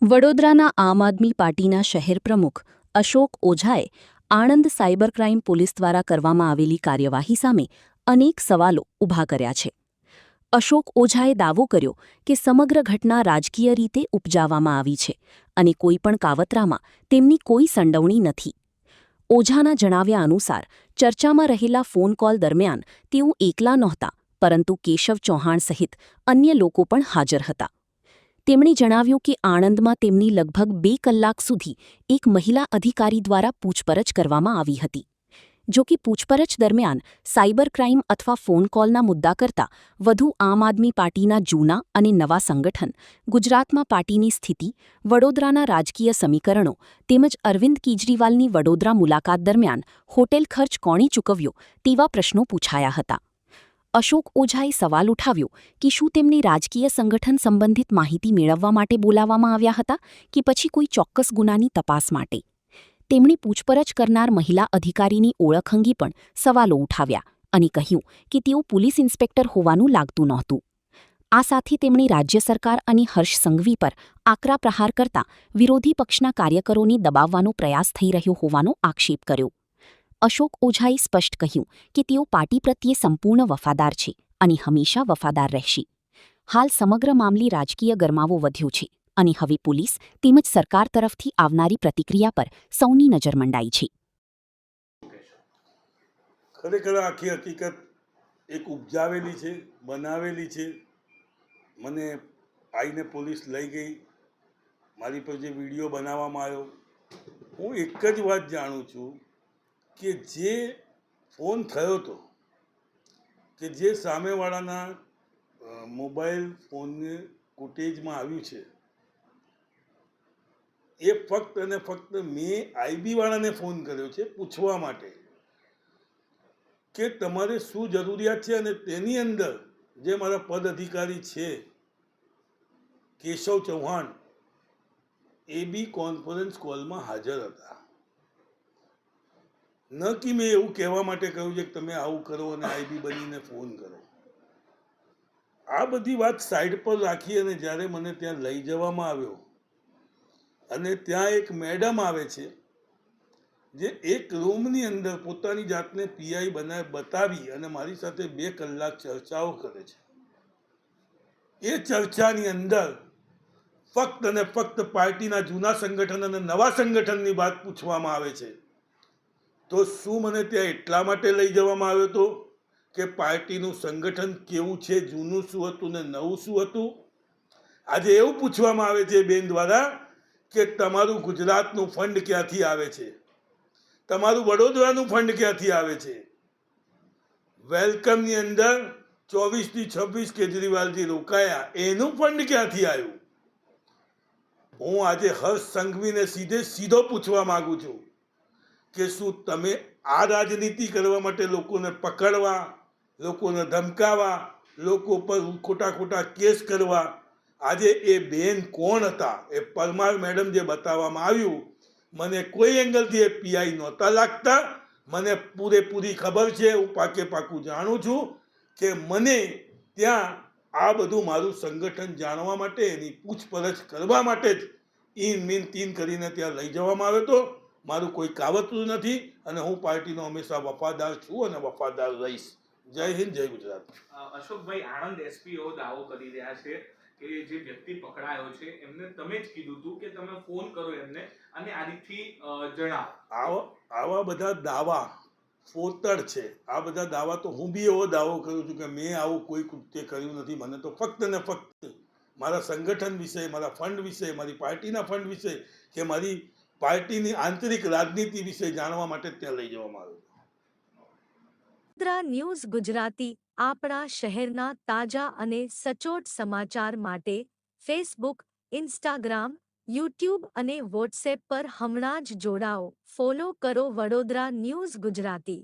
વડોદરાના આમ આદમી પાર્ટીના શહેર પ્રમુખ અશોક ઓઝાએ આણંદ સાયબર ક્રાઇમ પોલીસ દ્વારા કરવામાં આવેલી કાર્યવાહી સામે અનેક સવાલો ઊભા કર્યા છે. અશોક ઓઝાએ દાવો કર્યો કે સમગ્ર ઘટના રાજકીય રીતે ઉપજાવવામાં આવી છે અને કોઈપણ કાવતરામાં તેમની કોઈ સંડોવણી નથી. ઓઝાના જણાવ્યા અનુસાર ચર્ચામાં રહેલા ફોન કોલ દરમિયાન તેઓ એકલા નહોતા, પરંતુ કેશવ ચૌહાણ સહિત અન્ય લોકો પણ હાજર હતા. તેમણે જણાવ્યું કે આણંદમાં તેમની લગભગ 2 કલાક સુધી એક મહિલા અધિકારી દ્વારા પૂછપરછ કરવામાં આવી હતી. જો કે પૂછપરછ દરમિયાન સાયબર ક્રાઇમ અથવા ફોન કોલના મુદ્દા કરતાં વધુ આમ આદમી પાર્ટીના જૂના અને નવા સંગઠન, ગુજરાતમાં પાર્ટીની સ્થિતિ, વડોદરાના રાજકીય સમીકરણો તેમજ અરવિંદ કેજરીવાલની વડોદરા મુલાકાત દરમિયાન હોટેલ ખર્ચ કોણે ચૂકવ્યો તેવા પ્રશ્નો પૂછાયા હતા. અશોક ઓઝાએ સવાલ ઉઠાવ્યો કે શું તેમને રાજકીય સંગઠન સંબંધિત માહિતી મેળવવા માટે બોલાવવામાં આવ્યા હતા કે પછી કોઈ ચોક્કસ ગુનાની તપાસ માટે. તેમણે પૂછપરછ કરનાર મહિલા અધિકારીની ઓળખ અંગે પણ સવાલો ઉઠાવ્યા અને કહ્યું કે તેઓ પોલીસ ઇન્સ્પેક્ટર હોવાનું લાગતું નહોતું. આ સાથે તેમણે રાજ્ય સરકાર અને હર્ષ સંઘવી પર આકરા પ્રહાર કરતા વિરોધી પક્ષના કાર્યકરોને દબાવવાનો પ્રયાસ થઈ રહ્યો હોવાનો આક્ષેપ કર્યો. અશોક ઓઝાએ સ્પષ્ટ કહ્યું કે તેઓ પાર્ટી પ્રત્યે સંપૂર્ણ વફાદાર છે અને હંમેશા વફાદાર રહેશે. હાલ સમગ્ર મામલે રાજકીય ગરમાવો વધ્યો છે અને હવે પોલીસ તેમજ સરકાર તરફથી આવનારી પ્રતિક્રિયા પર સૌની નજર મંડાઈ છે. ખરેખર આખી હકીકત એક ઉપજાવેલી છે, બનાવેલી છે. મને આવીને પોલીસ લઈ ગઈ, મારી પર જે વિડીયો બનાવવામાં આવ્યો, હું એક જ વાત જાણું છું કે જે ફોન થયો હતો, કે જે સામેવાળાના મોબાઈલ ફોનને ફૂટેજમાં આવ્યું છે, એ ફક્ત અને ફક્ત મેં આઈબીવાળાને ફોન કર્યો છે પૂછવા માટે કે તમારે શું જરૂરિયાત છે. અને તેની અંદર જે મારા પદ અધિકારી છે કેશવ ચૌહાણ, એ બી કોન્ફરન્સ કોલમાં હાજર હતા. ન કે મેં એવું કહેવા માટે કહ્યું છે કે તમે આવું કરો અને આઈબી બનીને ફોન કરો. આ બધી વાત સાઈડ પર રાખી અને જ્યારે મને ત્યાં લઈ જવામાં આવ્યો અને ત્યાં એક મેડમ આવે છે જે એક રૂમની અંદર પોતાની જાતને પીઆઈ બતાવી અને મારી સાથે 2 કલાક ચર્ચાઓ કરે છે. એ ચર્ચાની અંદર ફક્ત અને ફક્ત પાર્ટીના જૂના સંગઠન અને નવા સંગઠનની વાત પૂછવામાં આવે છે. તો શું મને ત્યાં એટલા માટે લઈ જવામાં આવ્યો હતો કે પાર્ટીનું સંગઠન કેવું છે, જૂનું શું હતું ને નવું શું હતું? આજે એવું પૂછવામાં આવે છે બેન દ્વારા કે તમારું ગુજરાતનું ફંડ ક્યાંથી આવે છે, તમારું વડોદરાનું ફંડ ક્યાંથી આવે છે. વેલકમની અંદર 24 થી 26 કેજરીવાલજી રોકાયા, એનું ફંડ ક્યાંથી આવ્યું? હું આજે હર્ષ સંઘવીને સીધો પૂછવા માંગુ છું કે શું તમે આ રાજનીતિ કરવા માટે લોકોને પકડવા, લોકોને ધમકાવવા, લોકો પર ખોટા કેસ કરવા? આજે એ બેન કોણ હતા? એ પરમાર મેડમ જે બતાવવામાં આવ્યું, મને કોઈ એંગલથી એ પીઆઈ નહોતા લાગતા. મને પૂરેપૂરી ખબર છે, હું પાકું જાણું છું કે મને ત્યાં આ બધું મારું સંગઠન જાણવા માટે, એની પૂછપરછ કરવા માટે જ ઈન મીન તીન કરીને ત્યાં લઈ જવામાં આવ્યો હતો. મારું કોઈ કાવતરું નથી અને હું પાર્ટીનો હંમેશા વફાદાર છું અને વફાદાર રહીશ. જય હિન્દ, જય ગુજરાત. અશોકભાઈ, આણંદ એસપીઓ દાવો કરી રહ્યા છે કે જે વ્યક્તિ પકડાયો છે એમને તમે જ કીધું હતું કે તમે ફોન કરો એમને અને આ રીતથી જણાવો. આવા બધા દાવા ફોતર છે. આ બધા દાવા તો હું બી એવો દાવો કરું છું કે મેં આવું કોઈ કૃત્ય કર્યું નથી. મને તો ફક્ત ને ફક્ત મારા સંગઠન વિશે, મારા ફંડ વિશે, મારી પાર્ટીના ફંડ વિશે કે મારી પાર્ટીની આંતરિક રાજનીતિ વિશે જાણવા માટે ત્યાં લઈ જવામાં આવ્યું. વડોદરા ન્યૂઝ ગુજરાતી આપણા શહેરના તાજા અને સચોટ સમાચાર માટે ફેસબુક, ઇન્સ્ટાગ્રામ, યુટ્યુબ અને વોટ્સએપ પર હમણાં જ જોડાઓ. ફોલો કરો વડોદરા ન્યૂઝ ગુજરાતી.